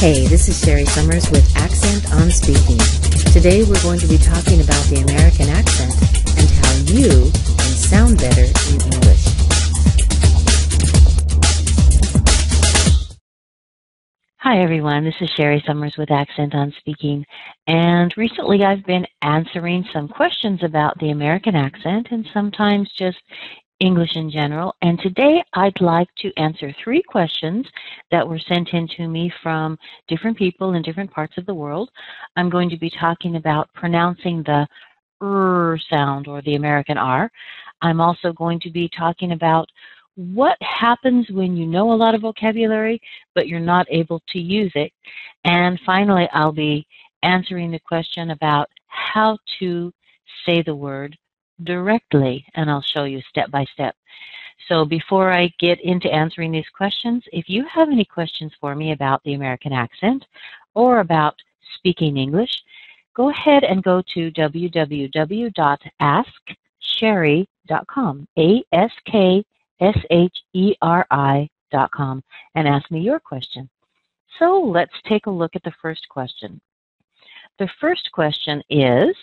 Hey, this is Sherry Summers with Accent on Speaking. Today we're going to be talking about the American accent and how you can sound better in English. Hi everyone, this is Sherry Summers with Accent on Speaking, and recently I've been answering some questions about the American accent and sometimes just English in general, and today I'd like to answer 3 questions that were sent in to me from different people in different parts of the world. I'm going to be talking about pronouncing the R sound, or the American R. I'm also going to be talking about what happens when you know a lot of vocabulary but you're not able to use it. And finally, I'll be answering the question about how to say the word directly, and I'll show you step by step. So before I get into answering these questions, if you have any questions for me about the American accent or about speaking English, go ahead and go to www.asksherry.com, ASKSHERI.com, and ask me your question. So let's take a look at the first question. The first question is,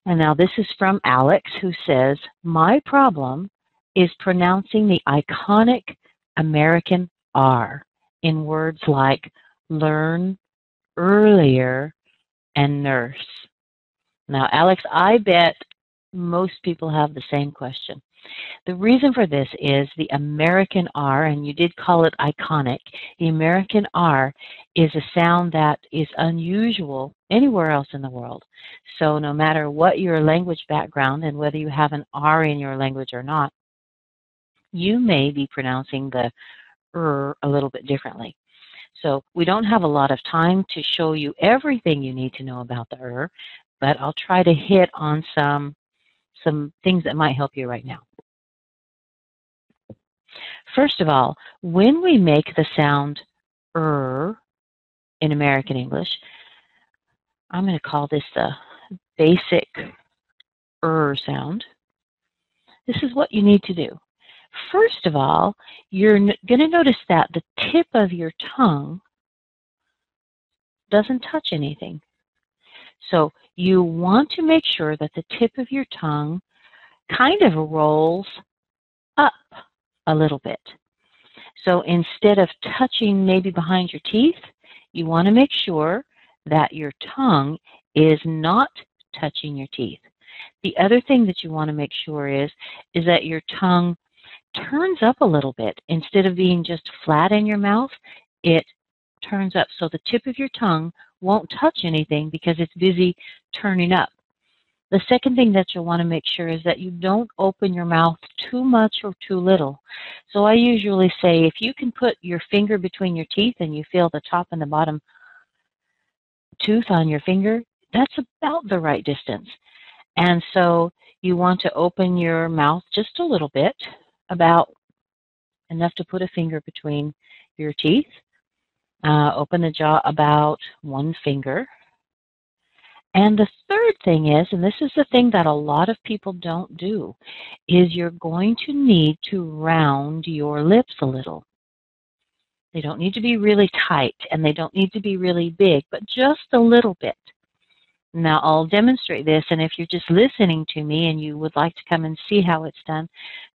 and now this is from Alex, who says, my problem is pronouncing the iconic American R in words like learn, earlier, and nurse. Now, Alex, I bet most people have the same question. The reason for this is the American R, and you did call it iconic. The American R is a sound that is unusual anywhere else in the world. So no matter what your language background and whether you have an R in your language or not, you may be pronouncing the a little bit differently. So we don't have a lot of time to show you everything you need to know about the but I'll try to hit on some things that might help you right now. First of all, when we make the sound in American English, I'm going to call this the basic sound. This is what you need to do. First of all, you're going to notice that the tip of your tongue doesn't touch anything. So you want to make sure that the tip of your tongue kind of rolls up a little bit. So instead of touching maybe behind your teeth, you want to make sure that your tongue is not touching your teeth. The other thing that you want to make sure is that your tongue turns up a little bit. Instead of being just flat in your mouth, it turns up. So the tip of your tongue won't touch anything because it's busy turning up. The second thing that you'll want to make sure is that you don't open your mouth too much or too little. So I usually say if you can put your finger between your teeth and you feel the top and the bottom tooth on your finger, that's about the right distance. And so you want to open your mouth just a little bit, about enough to put a finger between your teeth. Open the jaw about 1 finger. And the third thing is, and this is the thing that a lot of people don't do, is you're going to need to round your lips a little. They don't need to be really tight, and they don't need to be really big, but just a little bit. Now, I'll demonstrate this, and if you're just listening to me and you would like to come and see how it's done,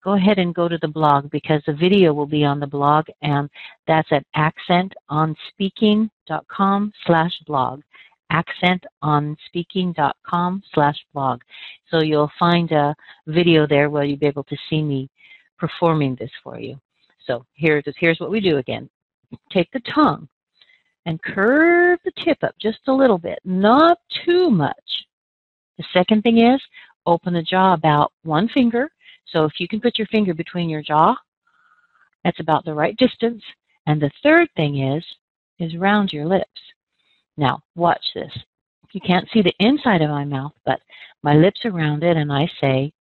go ahead and go to the blog, because the video will be on the blog, and that's at accentonspeaking.com/blog. accentonspeaking.com/blog. So you'll find a video there where you'll be able to see me performing this for you. So here's what we do again. Take the tongue and curve the tip up just a little bit, not too much. The second thing is open the jaw about 1 finger. So if you can put your finger between your jaw, that's about the right distance. And the third thing is round your lips. Now, watch this. You can't see the inside of my mouth, but my lips are rounded, and I say,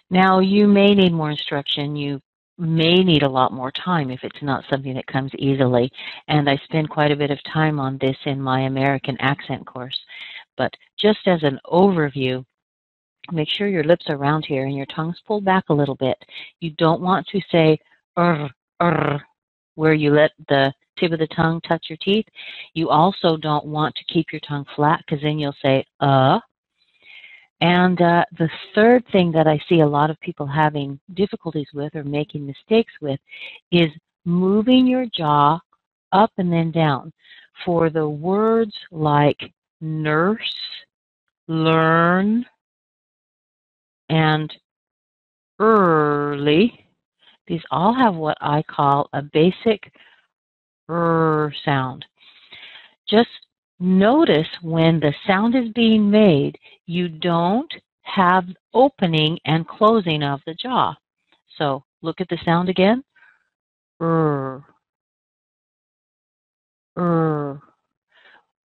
Now, you may need more instruction. You may need a lot more time if it's not something that comes easily. And I spend quite a bit of time on this in my American accent course. But just as an overview, make sure your lips are round here and your tongue's pulled back a little bit. You don't want to say where you let the tip of the tongue touch your teeth. You also don't want to keep your tongue flat because then you'll say And the third thing that I see a lot of people having difficulties with or making mistakes with is moving your jaw up and then down. For the words like nurse, learn, and early, these all have what I call a basic sound. Just notice when the sound is being made, you don't have opening and closing of the jaw. So look at the sound again.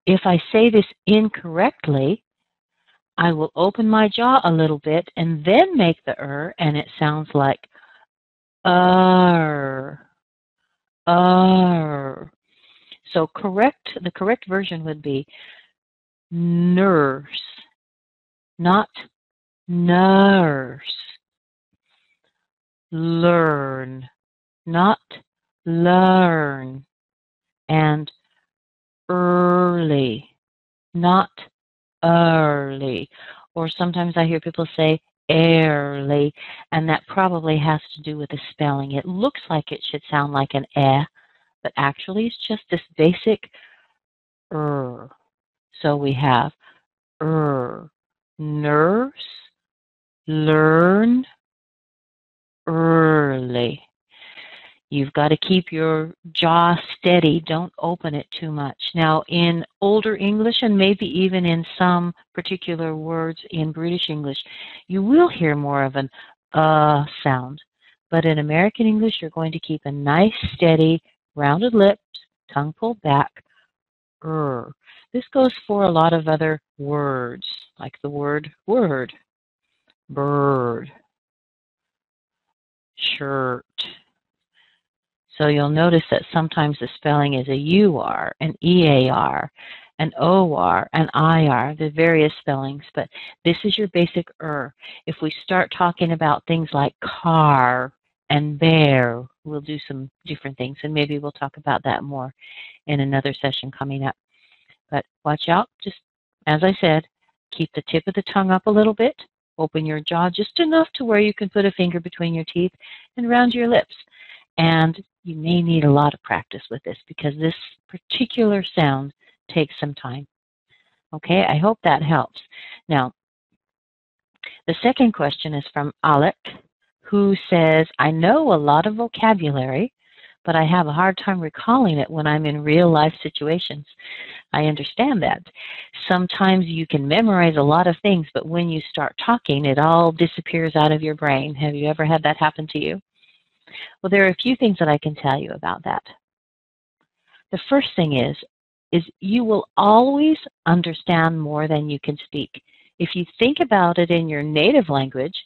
If I say this incorrectly, I will open my jaw a little bit and then make the and it sounds like So the correct version would be nurse, not nurse. Learn, not learn. And early, not early. Or sometimes I hear people say early, and that probably has to do with the spelling. It looks like it should sound like an but actually it's just this basic So we have nurse, learn, early. You've got to keep your jaw steady. Don't open it too much. Now, in older English, and maybe even in some particular words in British English, you will hear more of an sound. But in American English, you're going to keep a nice, steady, rounded lips, tongue pulled back. This goes for a lot of other words, like the word word, bird, shirt. So you'll notice that sometimes the spelling is a UR, an EAR, an OR, an IR, the various spellings, but this is your basic If we start talking about things like car and bear, we'll do some different things, and maybe we'll talk about that more in another session coming up. But watch out, just as I said, keep the tip of the tongue up a little bit, open your jaw just enough to where you can put a finger between your teeth, and round your lips. And you may need a lot of practice with this because this particular sound takes some time. Okay, I hope that helps. Now, the second question is from Alec, who says, I know a lot of vocabulary, but I have a hard time recalling it when I'm in real-life situations. I understand that. Sometimes you can memorize a lot of things, but when you start talking, it all disappears out of your brain. Have you ever had that happen to you? Well, there are a few things that I can tell you about that. The first thing is you will always understand more than you can speak. If you think about it in your native language,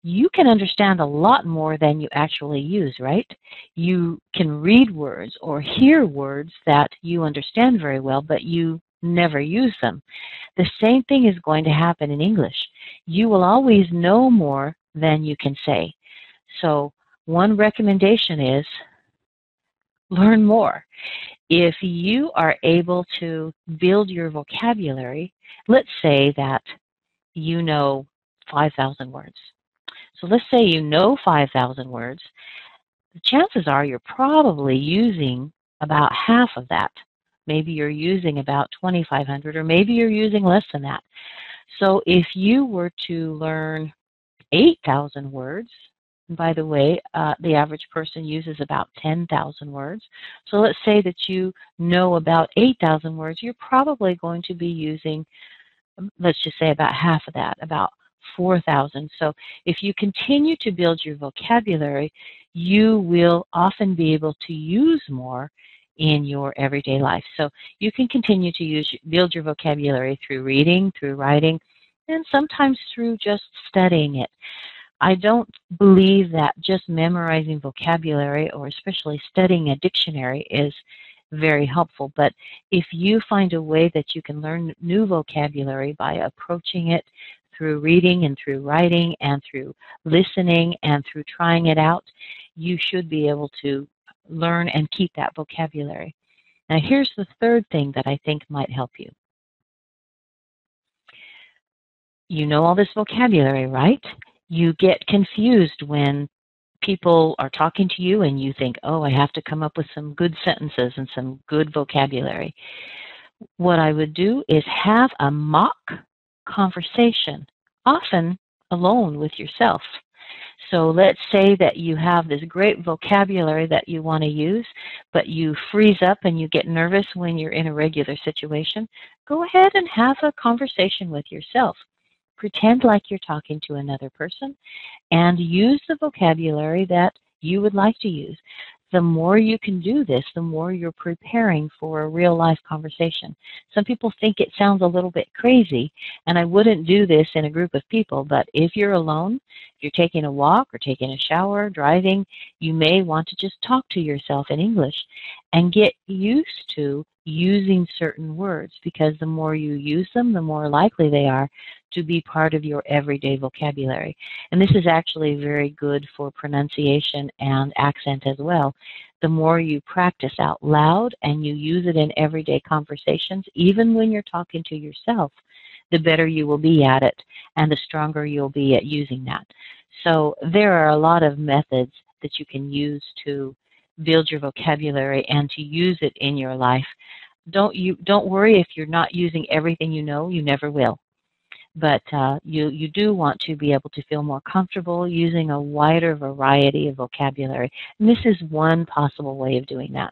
you can understand a lot more than you actually use, right? You can read words or hear words that you understand very well, but you never use them. The same thing is going to happen in English. You will always know more than you can say. So one recommendation is learn more. If you are able to build your vocabulary, let's say that you know 5,000 words. So let's say you know 5,000 words. The chances are you're probably using about half of that. Maybe you're using about 2,500, or maybe you're using less than that. So if you were to learn 8,000 words, and by the way, the average person uses about 10,000 words. So let's say that you know about 8,000 words. You're probably going to be using, let's just say, about half of that, about 4,000. So if you continue to build your vocabulary, you will often be able to use more in your everyday life. So you can continue to build your vocabulary through reading, through writing, and sometimes through just studying it. I don't believe that just memorizing vocabulary, or especially studying a dictionary, is very helpful. But if you find a way that you can learn new vocabulary by approaching it through reading and through writing and through listening and through trying it out, you should be able to learn and keep that vocabulary. Now here's the third thing that I think might help you. You know all this vocabulary, right? You get confused when people are talking to you and you think, oh, I have to come up with some good sentences and some good vocabulary. What I would do is have a mock conversation, often alone with yourself. So let's say that you have this great vocabulary that you want to use, but you freeze up and you get nervous when you're in a regular situation. Go ahead and have a conversation with yourself. Pretend like you're talking to another person and use the vocabulary that you would like to use. The more you can do this, the more you're preparing for a real-life conversation. Some people think it sounds a little bit crazy, and I wouldn't do this in a group of people, but if you're alone, if you're taking a walk or taking a shower, driving, you may want to just talk to yourself in English and get used to using certain words, because the more you use them, the more likely they are to be part of your everyday vocabulary. And this is actually very good for pronunciation and accent as well. The more you practice out loud and you use it in everyday conversations, even when you're talking to yourself, the better you will be at it and the stronger you'll be at using that. So there are a lot of methods that you can use to build your vocabulary and to use it in your life. Don't worry if you're not using everything you know. You never will. But you do want to be able to feel more comfortable using a wider variety of vocabulary. And this is one possible way of doing that.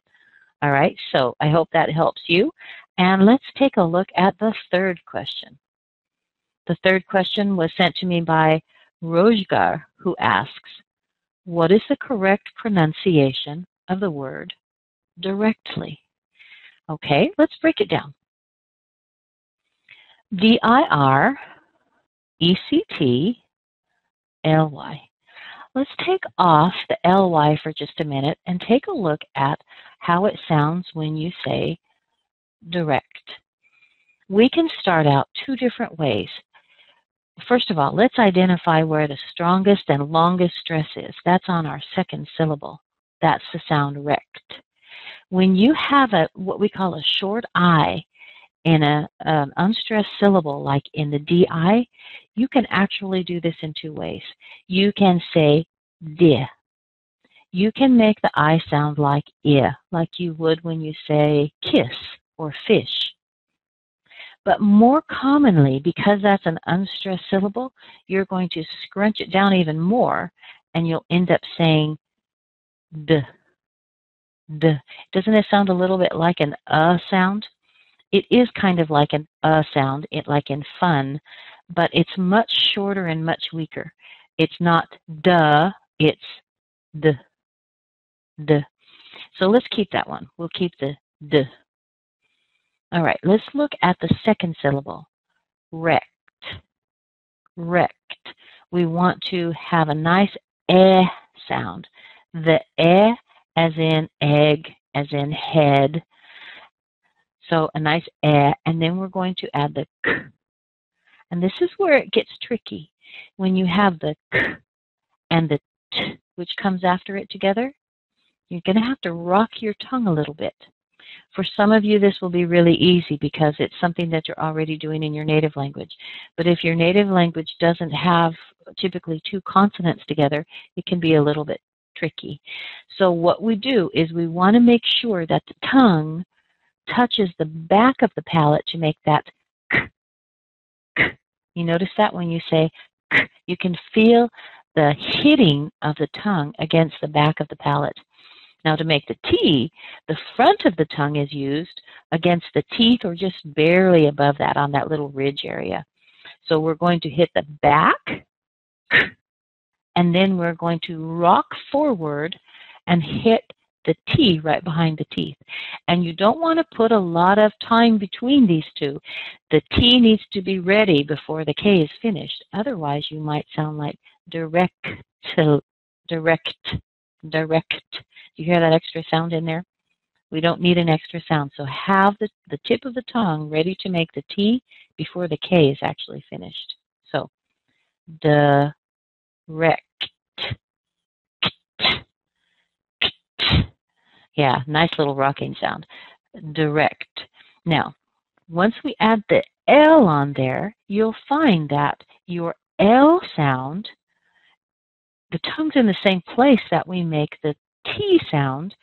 All right, so I hope that helps you. And let's take a look at the third question. The third question was sent to me by Rojgar, who asks, what is the correct pronunciation of the word directly? Okay, let's break it down. D-I-R-E-C-T-L-Y. Let's take off the L-Y for just a minute and take a look at how it sounds when you say direct. We can start out two different ways. First of all, let's identify where the strongest and longest stress is. That's on our second syllable. That's the sound rect. When you have what we call a short I in an unstressed syllable, like in the DI, you can actually do this in two ways. You can say di. You can make the I sound like I, like you would when you say kiss or fish. But more commonly, because that's an unstressed syllable, you're going to scrunch it down even more, and you'll end up saying d. D. Doesn't it sound a little bit like an sound? It is kind of like an sound, like in fun, but it's much shorter and much weaker. It's not duh, it's d. D. So let's keep that one. We'll keep the d. All right, let's look at the second syllable, rect. Rect. We want to have a nice eh sound. The eh as in egg, as in head. So a nice eh, and then we're going to add the k. And this is where it gets tricky. When you have the k and the t, which comes after it together, you're going to have to rock your tongue a little bit. For some of you, this will be really easy because it's something that you're already doing in your native language. But if your native language doesn't have typically two consonants together, it can be a little bit tricky. So what we do is we want to make sure that the tongue touches the back of the palate to make that k, k. You notice that when you say k, you can feel the hitting of the tongue against the back of the palate. Now to make the T, the front of the tongue is used against the teeth or just barely above that on that little ridge area. So we're going to hit the back, and then we're going to rock forward and hit the T right behind the teeth. And you don't want to put a lot of time between these two. The T needs to be ready before the K is finished. Otherwise, you might sound like direct, direct. Do you hear that extra sound in there? We don't need an extra sound. So have the tip of the tongue ready to make the T before the K is actually finished. So, direct. Yeah, nice little rocking sound. Direct. Now, once we add the L on there, you'll find that your L sound, the tongue's in the same place that we make the T sound,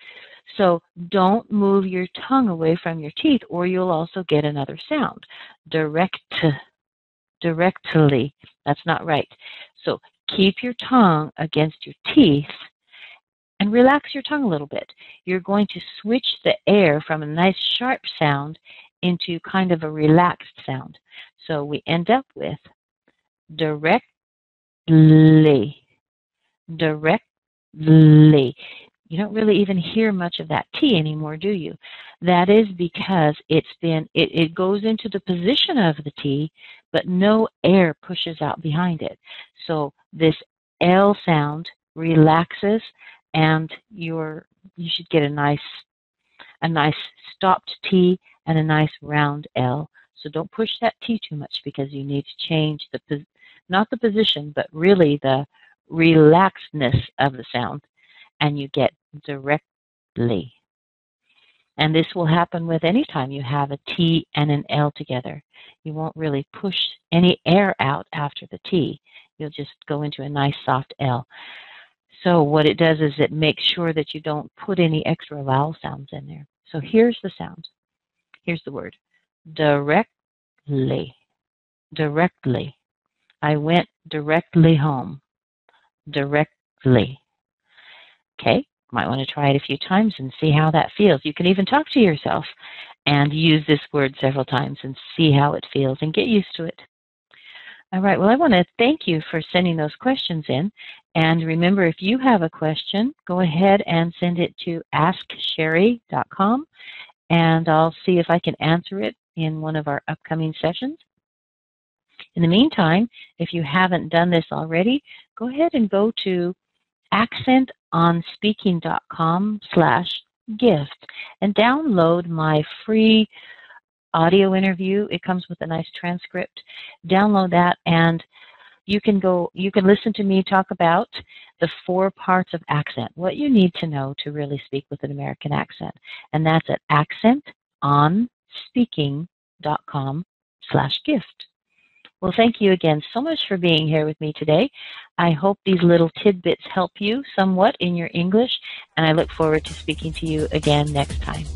so don't move your tongue away from your teeth or you'll also get another sound. Direct, directly, that's not right. So keep your tongue against your teeth and relax your tongue a little bit. You're going to switch the air from a nice sharp sound into kind of a relaxed sound. So we end up with directly, directly. You don't really even hear much of that T anymore, do you? That is because it goes into the position of the T, but no air pushes out behind it. So this L sound relaxes, and you should get a nice stopped T and a nice round L. So don't push that T too much because you need to change not the position, but really the relaxedness of the sound, and you get directly. And this will happen with any time you have a T and an L together. You won't really push any air out after the T. You'll just go into a nice soft L. So what it does is it makes sure that you don't put any extra vowel sounds in there. So here's the sound. Here's the word. Directly. Directly. I went directly home. Directly. Okay, might want to try it a few times and see how that feels. You can even talk to yourself and use this word several times and see how it feels and get used to it. All right, well, I want to thank you for sending those questions in. And remember, if you have a question, go ahead and send it to AskSherry.com, and I'll see if I can answer it in one of our upcoming sessions. In the meantime, if you haven't done this already, go ahead and go to accentonspeaking.com/gift and download my free audio interview. It comes with a nice transcript. Download that, and you can listen to me talk about the 4 parts of accent, what you need to know to really speak with an American accent. And that's at accentonspeaking.com/gift. Well, thank you again so much for being here with me today. I hope these little tidbits help you somewhat in your English, and I look forward to speaking to you again next time.